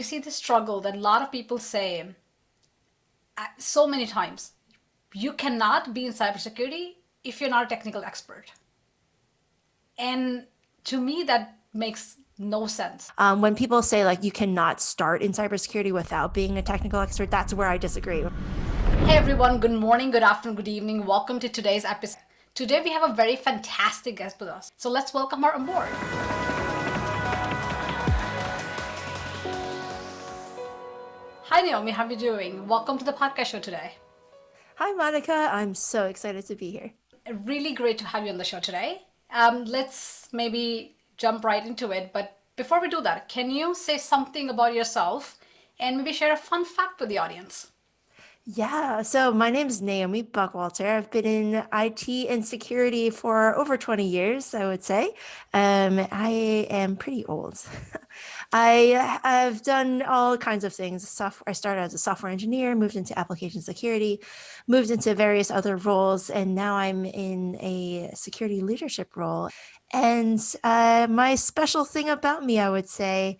we see the struggle that a lot of people say so many times. You cannot be in cybersecurity if you're not a technical expert. And to me, that makes no sense. When people say like you cannot start in cybersecurity without being a technical expert, that's where I disagree. Hey everyone, good morning, good afternoon, good evening. Welcome to today's episode. Today we have a very fantastic guest with us. So let's welcome her on board. Hi Naomi, how are you doing? Welcome to the podcast show today. Hi, Monica. I'm so excited to be here. Really great to have you on the show today. Let's maybe jump right into it. But before we do that, can you say something about yourself and maybe share a fun fact with the audience? Yeah, so my name is Naomi Buckwalter. I've been in IT and security for over 20 years, I would say. I am pretty old. I've done all kinds of things. I started as a software engineer, moved into application security, moved into various other roles, and now I'm in a security leadership role. And my special thing about me, I would say,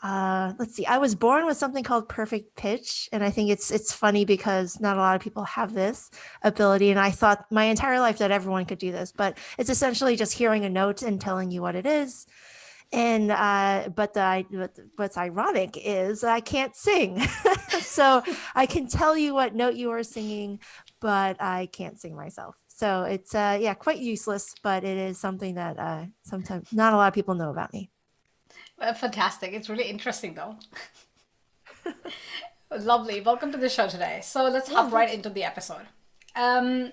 let's see. I was born with something called perfect pitch, and I think it's funny because not a lot of people have this ability. And I thought my entire life that everyone could do this, but it's essentially just hearing a note and telling you what it is. And what's ironic is I can't sing, so I can tell you what note you are singing, but I can't sing myself. So it's yeah, quite useless, but it is something that sometimes not a lot of people know about me. Fantastic. It's really interesting though. Lovely. Welcome to the show today. So let's Yeah, hop right thanks. into the episode. Um,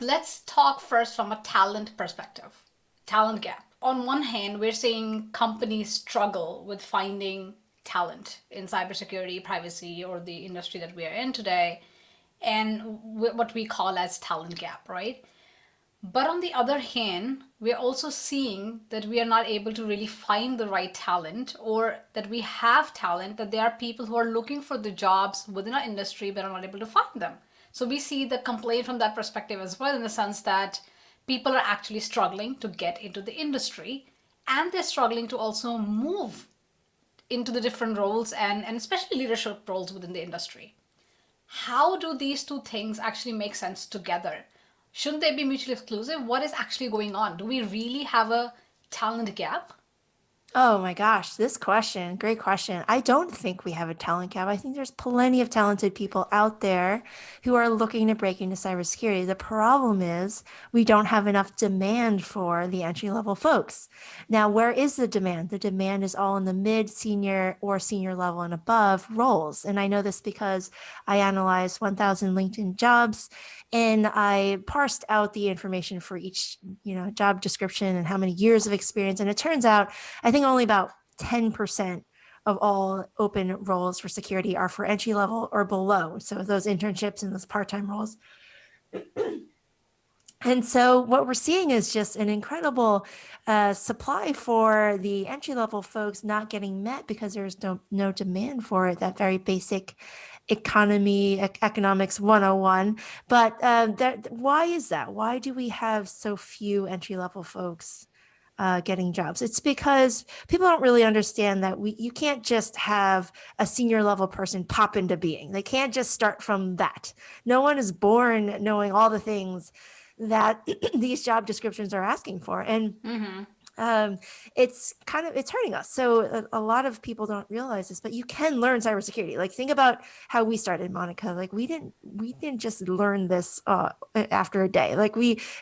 let's talk first from a talent perspective. Talent gap. On one hand, we're seeing companies struggle with finding talent in cybersecurity, privacy, or the industry that we are in today, and what we call as talent gap, right? But on the other hand, we're also seeing that we are not able to really find the right talent, or that we have talent, that there are people who are looking for the jobs within our industry but are not able to find them. So we see the complaint from that perspective as well, in the sense that people are actually struggling to get into the industry, and they're struggling to also move into the different roles, and especially leadership roles within the industry. How do these two things actually make sense together? Shouldn't they be mutually exclusive? What is actually going on? Do we really have a talent gap? Oh my gosh, this question, great question. I don't think we have a talent gap. I think there's plenty of talented people out there who are looking to break into cybersecurity. The problem is we don't have enough demand for the entry level folks. Now, where is the demand? The demand is all in the mid, senior, or senior level and above roles. And I know this because I analyzed 1,000 LinkedIn jobs and I parsed out the information for each, job description and how many years of experience. And it turns out I think only about 10% of all open roles for security are for entry level or below. So those internships and those part-time roles. And so what we're seeing is just an incredible supply for the entry level folks not getting met because there's no demand for it, that very basic economics 101. But why is that? Why do we have so few entry level folks getting jobs? It's because people don't really understand that you can't just have a senior level person pop into being. They can't just start from that. No one is born knowing all the things that these job descriptions are asking for. And um, it's hurting us. So a lot of people don't realize this, but you can learn cybersecurity. Like think about how we started, Monica. Like we didn't just learn this after a day.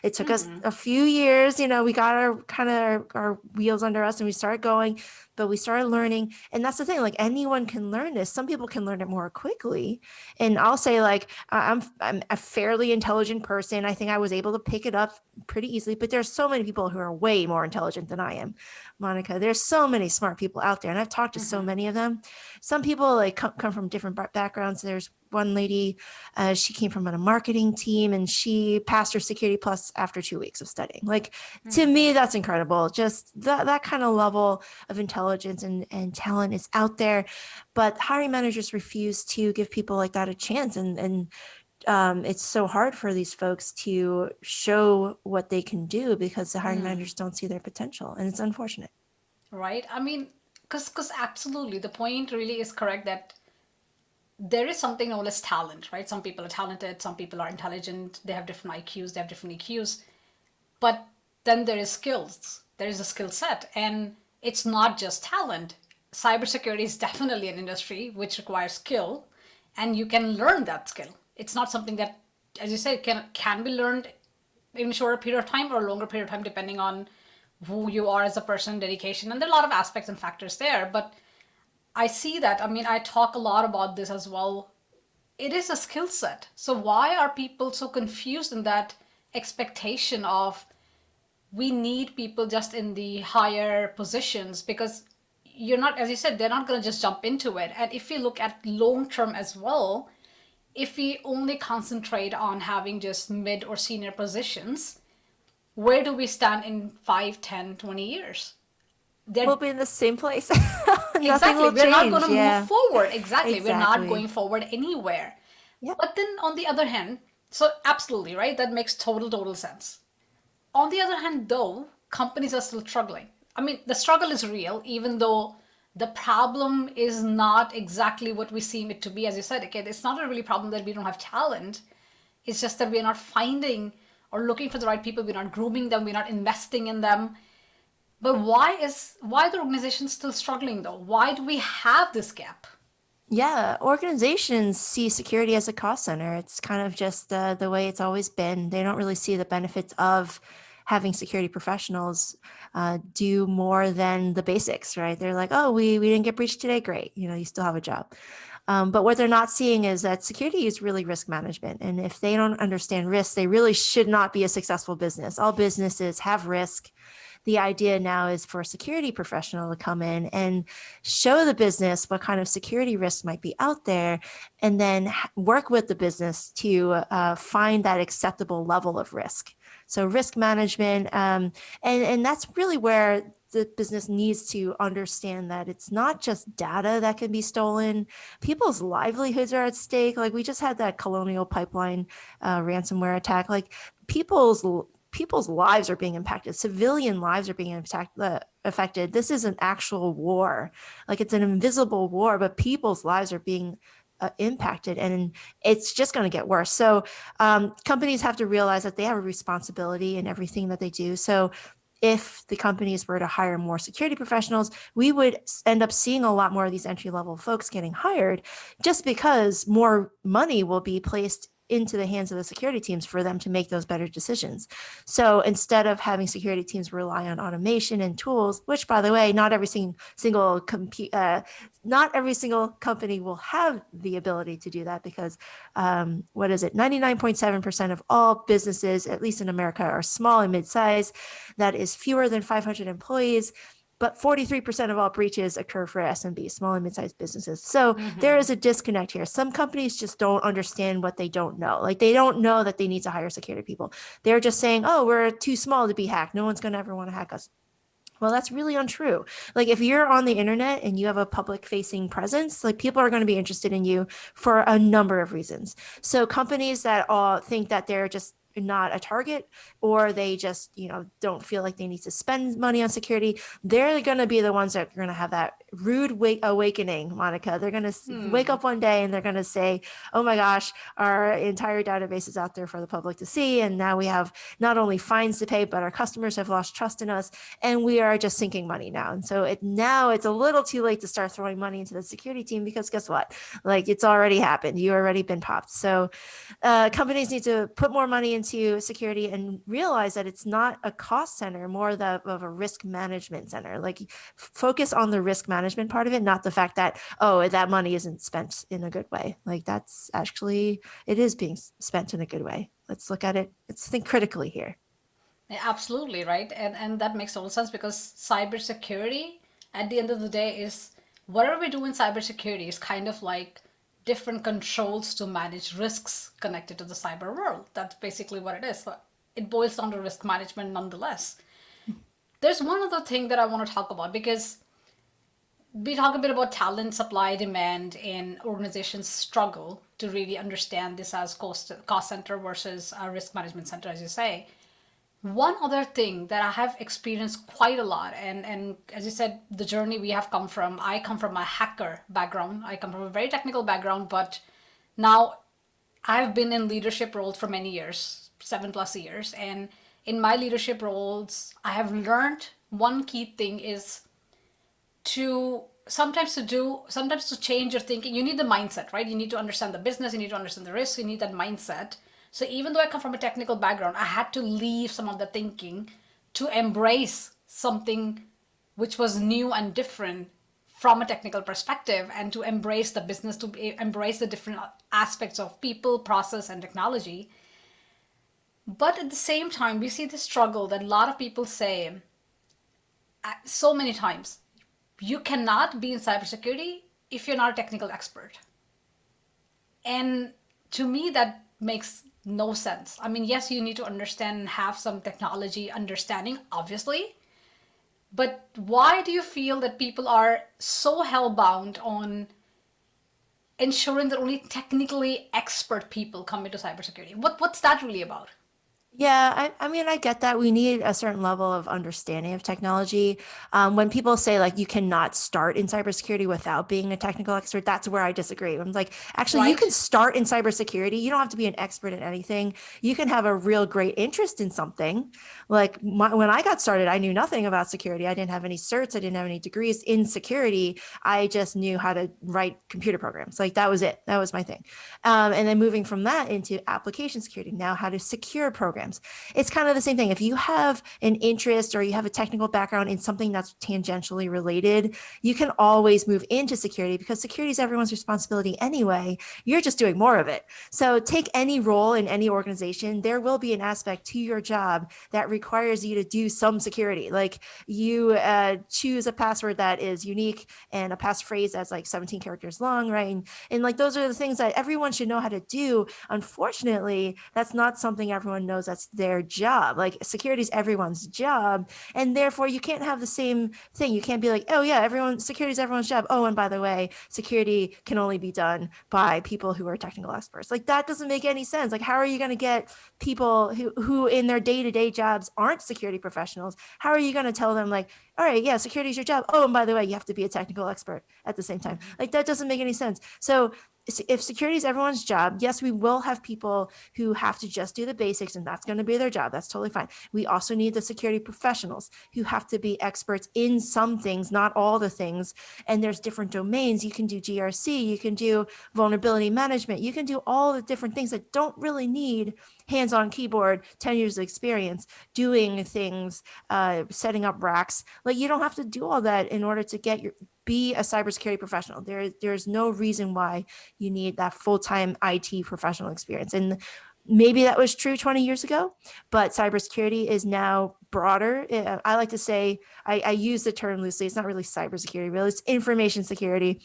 It took us a few years. We got our wheels under us and we started going, but we started learning. And that's the thing. Like anyone can learn this. Some people can learn it more quickly. And I'll say like I'm a fairly intelligent person. I think I was able to pick it up pretty easily. But there's so many people who are way more intelligent than I am, Monica. There's so many smart people out there, and I've talked to so many of them. Some people like come from different backgrounds. There's one lady, she came from a marketing team, and she passed her Security Plus after 2 weeks of studying. Like to me, that's incredible. Just that kind of level of intelligence and talent is out there, but hiring managers refuse to give people like that a chance, and it's so hard for these folks to show what they can do because the hiring managers don't see their potential, and it's unfortunate. Right? I mean, because absolutely, the point really is correct that there is something known as talent, right? Some people are talented, some people are intelligent, they have different IQs, they have different EQs. But then there is skills, there is a skill set, and it's not just talent. Cybersecurity is definitely an industry which requires skill, and you can learn that skill. It's not something that, as you said, can be learned in a shorter period of time or a longer period of time, depending on who you are as a person, dedication, and there are a lot of aspects and factors there. But I see that. I mean, I talk a lot about this as well. It is a skill set. So why are people so confused in that expectation of we need people just in the higher positions? Because you're not, as you said, they're not going to just jump into it. And if you look at long term as well, if we only concentrate on having just mid or senior positions, where do we stand in 5, 10, 20 years? We'll They're be in the same place. Nothing exactly, will we're not going change. to move Yeah, forward. Exactly, we're not exactly. going forward anywhere. Yep. But then on the other hand, so absolutely, right? That makes total sense. On the other hand, though, companies are still struggling. I mean, the struggle is real, even though the problem is not exactly what we seem it to be. As you said, okay, it's not a really problem that we don't have talent. It's just that we're not finding or looking for the right people. We're not grooming them. We're not investing in them. But why are the organizations still struggling though? Why do we have this gap? Yeah, organizations see security as a cost center. It's kind of just the way it's always been. They don't really see the benefits of having security professionals do more than the basics, right? They're like, oh, we didn't get breached today. Great. You know, you still have a job. But what they're not seeing is that security is really risk management. And if they don't understand risk, they really should not be a successful business. All businesses have risk. The idea now is for a security professional to come in and show the business what kind of security risks might be out there, and then work with the business to find that acceptable level of risk. So risk management, and that's really where the business needs to understand that it's not just data that can be stolen. People's livelihoods are at stake. Like we just had that Colonial Pipeline ransomware attack. Like people's lives are being impacted. Civilian lives are being affected. This is an actual war. Like it's an invisible war, but people's lives are being impacted, and it's just going to get worse. So companies have to realize that they have a responsibility in everything that they do. So if the companies were to hire more security professionals, we would end up seeing a lot more of these entry-level folks getting hired, just because more money will be placed into the hands of the security teams for them to make those better decisions. So instead of having security teams rely on automation and tools, which by the way, not every single company will have the ability to do that, because what is it? 99.7% of all businesses, at least in America, are small and mid-size. That is fewer than 500 employees. But 43% of all breaches occur for SMBs, small and mid-sized businesses. So there is a disconnect here. Some companies just don't understand what they don't know. Like they don't know that they need to hire security people. They're just saying, oh, we're too small to be hacked. No one's going to ever want to hack us. Well, that's really untrue. Like if you're on the internet and you have a public facing presence, like people are going to be interested in you for a number of reasons. So companies that think that they're just not a target, or they just don't feel like they need to spend money on security, they're going to be the ones that are going to have that rude awakening, Monica. They're going to wake up one day and they're going to say, oh my gosh, our entire database is out there for the public to see, and now we have not only fines to pay, but our customers have lost trust in us, and we are just sinking money now. And so now it's a little too late to start throwing money into the security team, because guess what? Like it's already happened. You already been popped. So companies need to put more money into security and realize that it's not a cost center, more of a risk management center. Like focus on the risk management part of it, not the fact that, oh, that money isn't spent in a good way. Like that's actually, it is being spent in a good way. Let's look at it. Let's think critically here. Yeah, absolutely, right? And that makes total sense, because cybersecurity at the end of the day is whatever we do in cybersecurity is kind of like different controls to manage risks connected to the cyber world. That's basically what it is. So it boils down to risk management nonetheless. There's one other thing that I want to talk about, because we talk a bit about talent, supply, demand, and organizations struggle to really understand this as cost center versus a risk management center, as you say. One other thing that I have experienced quite a lot, and as you said, the journey we have come from, I come from a hacker background. I come from a very technical background, but now I've been in leadership roles for many years, 7+ years. And in my leadership roles, I have learned one key thing is to sometimes to change your thinking. You need the mindset, right? You need to understand the business, you need to understand the risk, you need that mindset. So even though I come from a technical background, I had to leave some of the thinking to embrace something which was new and different from a technical perspective, and to embrace the business, to embrace the different aspects of people, process, and technology. But at the same time, we see the struggle that a lot of people say so many times: you cannot be in cybersecurity if you're not a technical expert. And to me, that makes no sense. I mean, yes, you need to understand and have some technology understanding, obviously. But why do you feel that people are so hellbound on ensuring that only technically expert people come into cybersecurity? What's that really about? Yeah, I mean, I get that we need a certain level of understanding of technology. When people say like you cannot start in cybersecurity without being a technical expert, that's where I disagree. I'm like, actually, you can Right? start in cybersecurity. You don't have to be an expert in anything. You can have a real great interest in something. Like when I got started, I knew nothing about security. I didn't have any certs. I didn't have any degrees in security. I just knew how to write computer programs. Like that was it. That was my thing. And then moving from that into application security, now how to secure programs. It's kind of the same thing. If you have an interest or you have a technical background in something that's tangentially related, you can always move into security because security is everyone's responsibility anyway. You're just doing more of it. So take any role in any organization, there will be an aspect to your job that requires you to do some security. Like you choose a password that is unique and a passphrase that's like 17 characters long, right? And like those are the things that everyone should know how to do. Unfortunately, that's not something everyone knows that's their job. Like security is everyone's job. And therefore you can't have the same thing. You can't be like, oh yeah, security is everyone's job. Oh, and by the way, security can only be done by people who are technical experts. Like that doesn't make any sense. Like how are you going to get people who in their day-to-day jobs aren't security professionals? How are you going to tell them like, all right, yeah, security is your job. Oh, and by the way, you have to be a technical expert at the same time. Like that doesn't make any sense. So if security is everyone's job, yes, we will have people who have to just do the basics and that's going to be their job. That's totally fine. We also need the security professionals who have to be experts in some things, not all the things. And there's different domains. You can do GRC, you can do vulnerability management, you can do all the different things that don't really need hands-on keyboard, 10 years of experience doing things, setting up racks. Like you don't have to do all that in order to be a cybersecurity professional. There's no reason why you need that full-time IT professional experience. And maybe that was true 20 years ago, but cybersecurity is now broader. I like to say, I use the term loosely. It's not really cybersecurity, really. It's information security.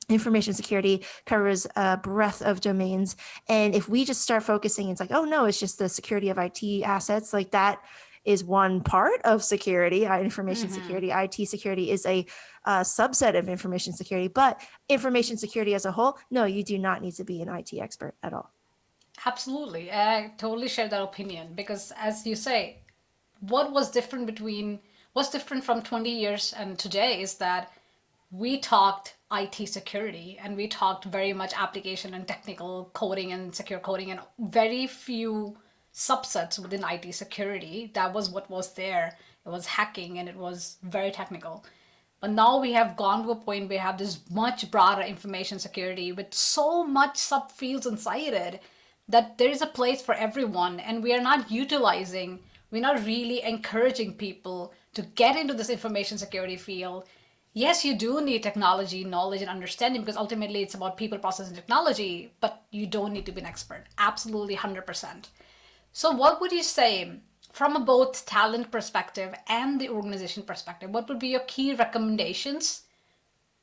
Information security covers a breadth of domains. And if we just start focusing, it's like, oh no, it's just the security of IT assets. Like that is one part of security. Information security, IT security is a subset of information security, but information security as a whole, no, you do not need to be an IT expert at all. Absolutely. I totally share that opinion because, as you say, what's different from 20 years and today is that we talked IT security and we talked very much application and technical coding and secure coding and very few subsets within IT security. That was what was there. It was hacking and it was very technical. But now we have gone to a point where we have this much broader information security with so much subfields inside it that there is a place for everyone, and we are not utilizing, we're not really encouraging people to get into this information security field. Yes, you do need technology, knowledge, and understanding because ultimately it's about people, process, and technology, but you don't need to be an expert. Absolutely 100%. So, what would you say from a both talent perspective and the organization perspective? What would be your key recommendations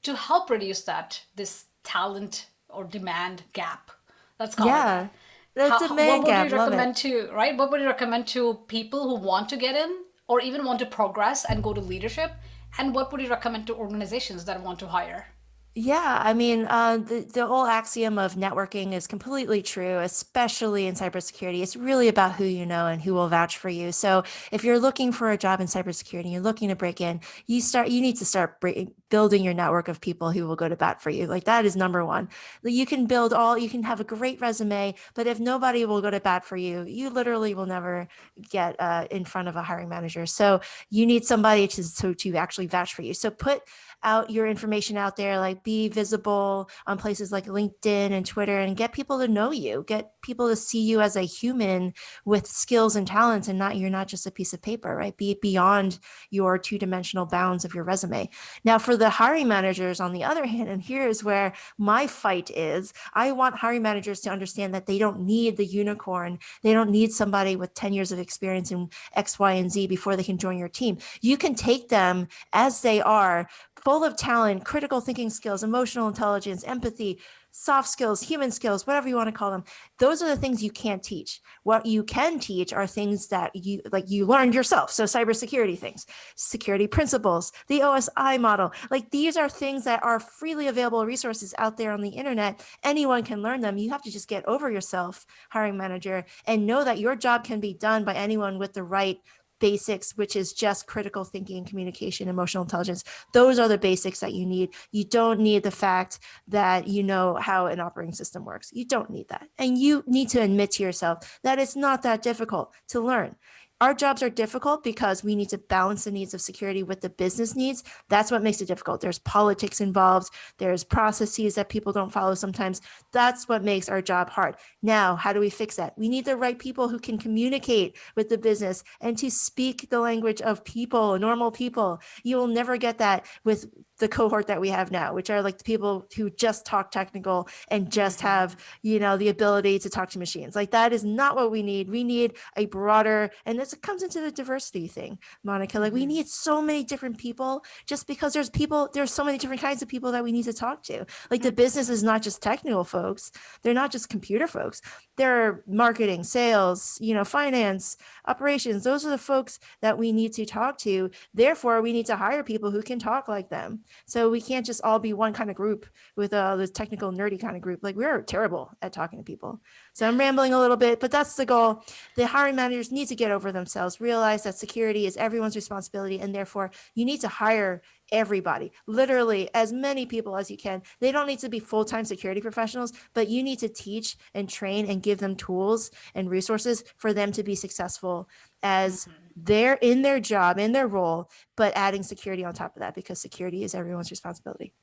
to help reduce this talent or demand gap? Let's call it Yeah, that. the What demand would you gap, love it. recommend to, right? What would you recommend to people who want to get in or even want to progress and go to leadership? And what would you recommend to organizations that want to hire? Yeah, I mean, the whole axiom of networking is completely true, especially in cybersecurity. It's really about who you know and who will vouch for you. So if you're looking for a job in cybersecurity, you're looking to break in, you need to start building your network of people who will go to bat for you. Like that is number one. You can have a great resume, but if nobody will go to bat for you, you literally will never get in front of a hiring manager. So you need somebody to actually vouch for you. So put out your information out there, like be visible on places like LinkedIn and Twitter, and get people to know you, get people to see you as a human with skills and talents, and not you're not just a piece of paper, right? Be beyond your two-dimensional bounds of your resume. Now, for the hiring managers, on the other hand, and here is where my fight is, I want hiring managers to understand that they don't need the unicorn. They don't need somebody with 10 years of experience in X, Y, and Z before they can join your team. You can take them as they are, full of talent, critical thinking skills, emotional intelligence, empathy, soft skills, human skills, whatever you want to call them. Those are the things you can't teach. What you can teach are things that you learned yourself. So cybersecurity things, security principles, the OSI model. Like these are things that are freely available resources out there on the internet. Anyone can learn them. You have to just get over yourself, hiring manager, and know that your job can be done by anyone with the right basics, which is just critical thinking, communication, emotional intelligence. Those are the basics that you need. You don't need the fact that you know how an operating system works. You don't need that. And you need to admit to yourself that it's not that difficult to learn. Our jobs are difficult because we need to balance the needs of security with the business needs. That's what makes it difficult. There's politics involved, there's processes that people don't follow sometimes. That's what makes our job hard. Now, how do we fix that? We need the right people who can communicate with the business and to speak the language of people, normal people. You will never get that with the cohort that we have now, which are like the people who just talk technical and just have, the ability to talk to machines. Like that is not what we need. We need a broader, and this comes into the diversity thing, Monica. Like we need so many different people just because there's so many different kinds of people that we need to talk to. Like the business is not just technical folks. They're not just computer folks. They're marketing, sales, finance, operations. Those are the folks that we need to talk to. Therefore, we need to hire people who can talk like them. So we can't just all be one kind of group with this technical, nerdy kind of group. Like we're terrible at talking to people. So I'm rambling a little bit, but that's the goal. The hiring managers need to get over themselves, realize that security is everyone's responsibility, and therefore you need to hire everybody, literally as many people as you can. They don't need to be full-time security professionals, but you need to teach and train and give them tools and resources for them to be successful as they're in their job, in their role, but adding security on top of that, because security is everyone's responsibility.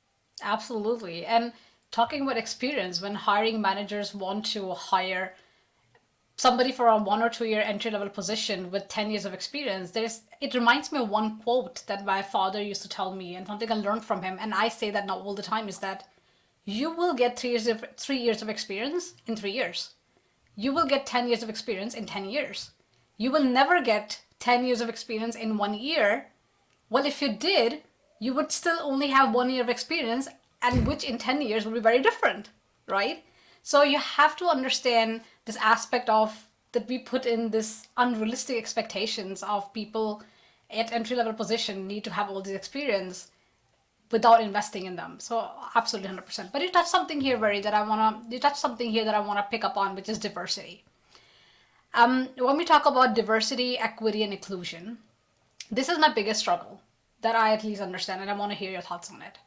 Absolutely. And talking about experience, when hiring managers want to hire somebody for a 1 or 2 year entry level position with 10 years of experience, it reminds me of one quote that my father used to tell me, and something I learned from him, and I say that now all the time, is that you will get 3 years of experience in 3 years. You will get 10 years of experience in 10 years. You will never get 10 years of experience in 1 year. Well, if you did, you would still only have 1 year of experience, and which in 10 years will be very different, right? So you have to understand this aspect of that we put in this unrealistic expectations of people at entry level position need to have all this experience without investing in them. So absolutely 100%. But you touched something here, that I want to pick up on, which is diversity. When we talk about diversity, equity, and inclusion, this is my biggest struggle that I at least understand, and I want to hear your thoughts on it.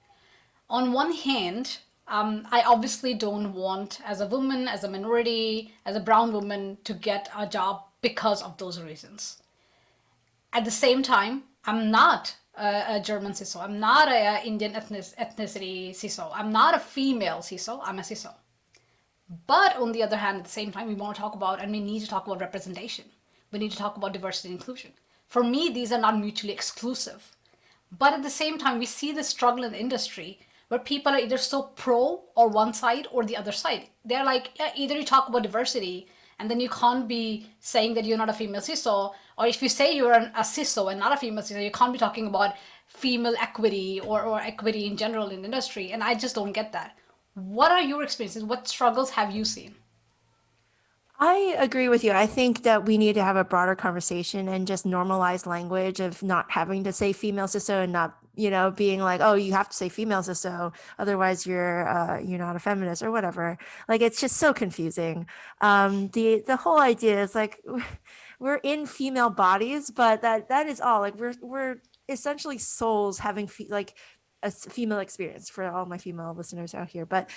On one hand, I obviously don't want, as a woman, as a minority, as a brown woman, to get a job because of those reasons. At the same time, I'm not a German CISO. I'm not a Indian ethnicity CISO. I'm not a female CISO. I'm a CISO. But on the other hand, at the same time, we want to talk about, and we need to talk about representation. We need to talk about diversity and inclusion. For me, these are not mutually exclusive. But at the same time, we see this struggle in the industry where people are either so pro or one side or the other side. They're like, yeah, either you talk about diversity and then you can't be saying that you're not a female CISO, or if you say you're a CISO and not a female CISO, you can't be talking about female equity or equity in general in the industry. And I just don't get that. What are your experiences? What struggles have you seen? I agree with you. I think that we need to have a broader conversation and just normalize language of not having to say female CISO and not being like, oh, you have to say female CISO, otherwise you're not a feminist or whatever. Like it's just so confusing. The whole idea is like we're in female bodies, but that is all. Like we're essentially souls having like a female experience for all my female listeners out here. But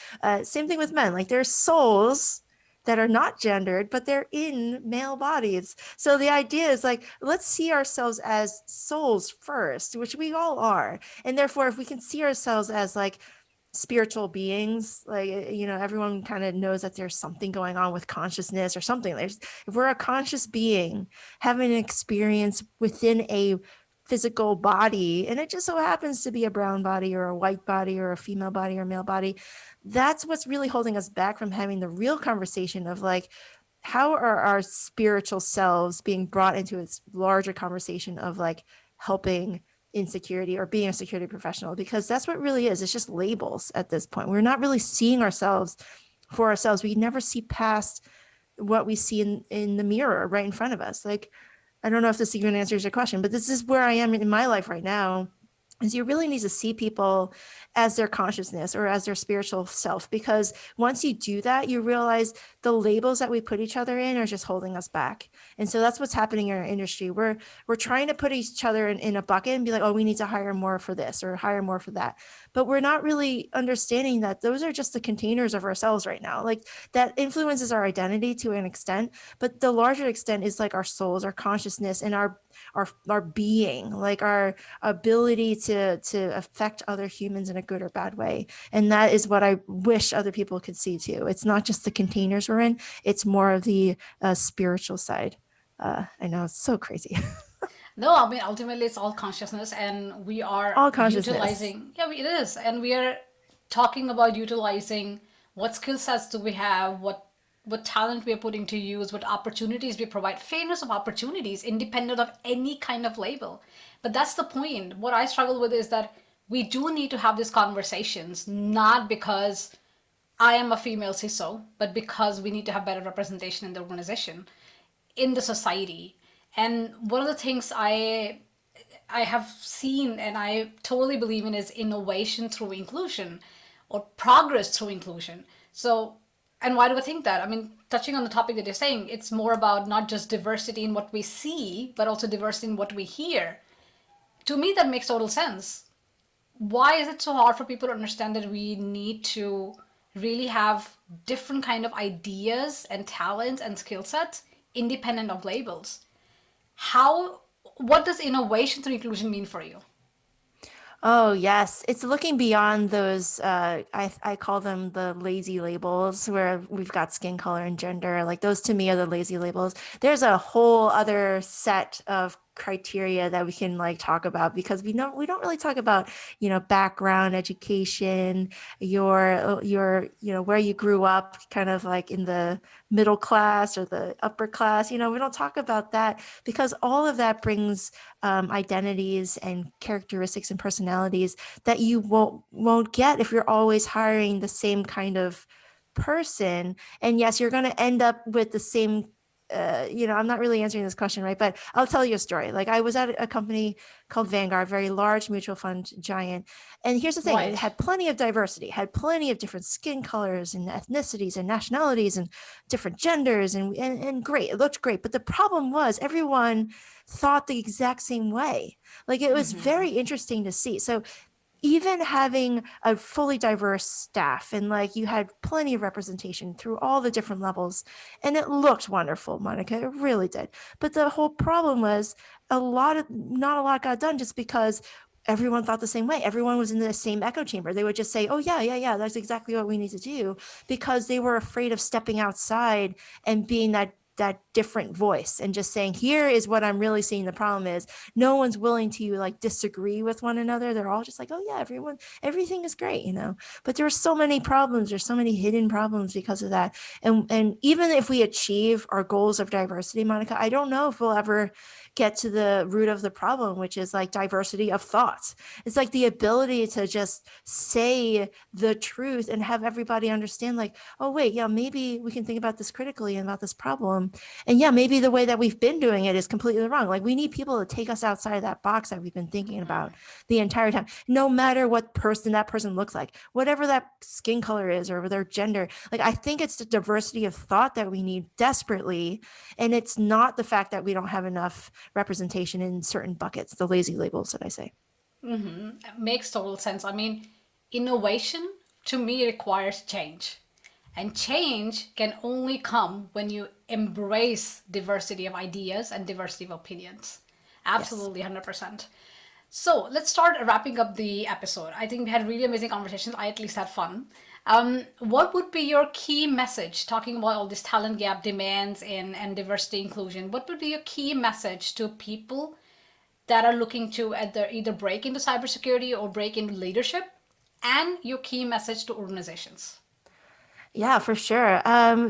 same thing with men. Like there's souls that are not gendered, but they're in male bodies. So the idea is like, let's see ourselves as souls first, which we all are. And therefore, if we can see ourselves as like spiritual beings, like, everyone kind of knows that there's something going on with consciousness or something. If we're a conscious being having an experience within a physical body, and it just so happens to be a brown body or a white body or a female body or male body, that's what's really holding us back from having the real conversation of like, how are our spiritual selves being brought into its larger conversation of like helping in security or being a security professional? Because that's what it really is. It's just labels at this point. We're not really seeing ourselves for ourselves. We never see past what we see in the mirror right in front of us. Like, I don't know if this even answers your question, but this is where I am in my life right now, is you really need to see people as their consciousness or as their spiritual self, because once you do that, you realize the labels that we put each other in are just holding us back. And so that's what's happening in our industry. We're trying to put each other in a bucket and be like, oh, we need to hire more for this or hire more for that. But we're not really understanding that those are just the containers of ourselves right now. Like that influences our identity to an extent, but the larger extent is like our souls, our consciousness, and our being, like our ability to affect other humans in a good or bad way. And that is what I wish other people could see too. It's not just the containers we're in, it's more of the spiritual side. I know it's so crazy. No, I mean, ultimately, it's all consciousness, and we are All consciousness. utilizing, yeah, it is. And we are talking about utilizing what skill sets do we have, what talent we are putting to use, what opportunities we provide, fairness of opportunities, independent of any kind of label. But that's the point. What I struggle with is that we do need to have these conversations, not because I am a female CISO, but because we need to have better representation in the organization, in the society. And one of the things I have seen and I totally believe in is innovation through inclusion or progress through inclusion. So, and why do I think that? I mean, touching on the topic that you're saying, it's more about not just diversity in what we see, but also diversity in what we hear. To me, that makes total sense. Why is it so hard for people to understand that we need to really have different kind of ideas and talents and skill sets independent of labels? How, what does innovation through inclusion mean for you? Oh, yes. It's looking beyond those, I call them the lazy labels where we've got skin color and gender. Like those to me are the lazy labels. There's a whole other set of criteria that we can like talk about, because we don't really talk about, background, education, your, where you grew up, kind of like in the middle class or the upper class. We don't talk about that because all of that brings identities and characteristics and personalities that you won't get if you're always hiring the same kind of person. And yes, you're going to end up with the same. I'm not really answering this question right, but I'll tell you a story. Like I was at a company called Vanguard, very large mutual fund giant. And here's the thing, it Right. had plenty of diversity, had plenty of different skin colors and ethnicities and nationalities and different genders and great. It looked great. But the problem was everyone thought the exact same way. Like it was very interesting to see. So even having a fully diverse staff and like you had plenty of representation through all the different levels, and it looked wonderful, Monica, it really did. But the whole problem was not a lot got done just because everyone thought the same way. Everyone was in the same echo chamber. They would just say, oh yeah, that's exactly what we need to do, because they were afraid of stepping outside and being that different voice and just saying, here is what I'm really seeing the problem is. No one's willing to like disagree with one another. They're all just like, oh yeah, everything is great, but there are so many problems. There's so many hidden problems because of that. And even if we achieve our goals of diversity, Monica, I don't know if we'll ever get to the root of the problem, which is like diversity of thoughts. It's like the ability to just say the truth and have everybody understand like, oh wait, yeah, maybe we can think about this critically and about this problem And yeah, maybe the way that we've been doing it is completely wrong. Like we need people to take us outside of that box that we've been thinking about the entire time, no matter what person that person looks like, whatever that skin color is or their gender. Like I think it's the diversity of thought that we need desperately. And it's not the fact that we don't have enough representation in certain buckets, the lazy labels that I say. Makes total sense. I mean, innovation to me requires change. And change can only come when you embrace diversity of ideas and diversity of opinions. Yes. Absolutely, 100%. So let's start wrapping up the episode. I think we had really amazing conversations. I at least had fun. What would be your key message talking about all this talent gap demands and diversity inclusion? What would be your key message to people that are looking to either break into cybersecurity or break into leadership, and your key message to organizations? Yeah, for sure.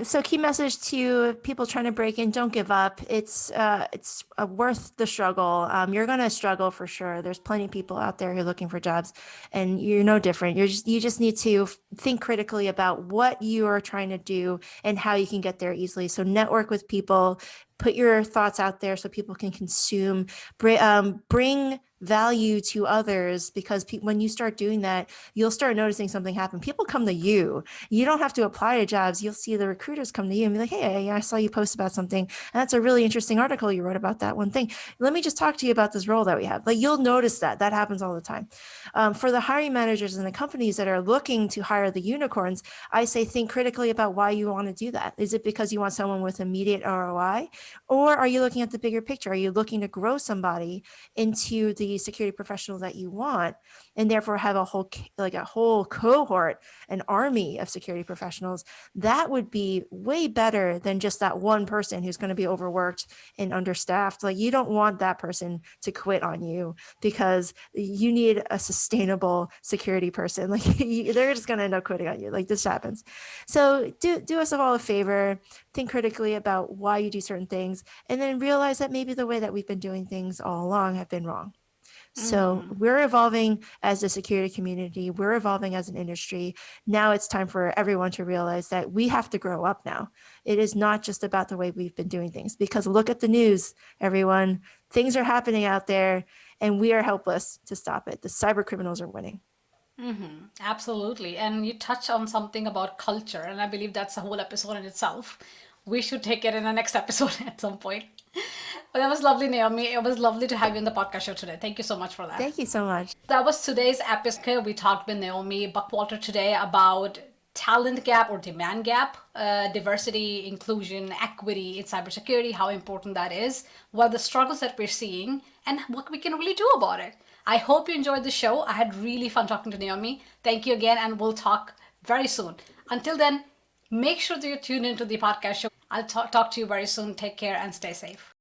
So key message to people trying to break in, don't give up. It's worth the struggle. You're gonna struggle for sure. There's plenty of people out there who are looking for jobs, and you're no different. You just need to think critically about what you are trying to do and how you can get there easily. So network with people, put your thoughts out there so people can consume, bring value to others, because when you start doing that, you'll start noticing something happen. People come to you. You don't have to apply to jobs. You'll see the recruiters come to you and be like, hey, I saw you post about something. And that's a really interesting article you wrote about that one thing. Let me just talk to you about this role that we have. Like you'll notice that happens all the time. For the hiring managers and the companies that are looking to hire the unicorns, I say think critically about why you want to do that. Is it because you want someone with immediate ROI? Or are you looking at the bigger picture? Are you looking to grow somebody into the security professional that you want, and therefore have a whole cohort, an army of security professionals? That would be way better than just that one person who's going to be overworked and understaffed. Like you don't want that person to quit on you, because you need a sustainable security person. Like they're just going to end up quitting on you. Like this happens. So do us all a favor, think critically about why you do certain things, and then realize that maybe the way that we've been doing things all along have been wrong. So we're evolving as a security community. We're evolving as an industry. Now it's time for everyone to realize that we have to grow up now. It is not just about the way we've been doing things, because look at the news, everyone. Things are happening out there and we are helpless to stop it. The cyber criminals are winning. Absolutely. And you touch on something about culture, and I believe that's a whole episode in itself. We should take it in the next episode at some point. But that was lovely, Naomi. It was lovely to have you on the podcast show today. Thank you so much for that. Thank you so much. That was today's episode. We talked with Naomi Buckwalter today about talent gap or demand gap, diversity, inclusion, equity in cybersecurity, how important that is, what are the struggles that we're seeing, and what we can really do about it. I hope you enjoyed the show. I had really fun talking to Naomi. Thank you again, and we'll talk very soon. Until then, make sure that you tune into the podcast show. I'll talk to you very soon. Take care and stay safe.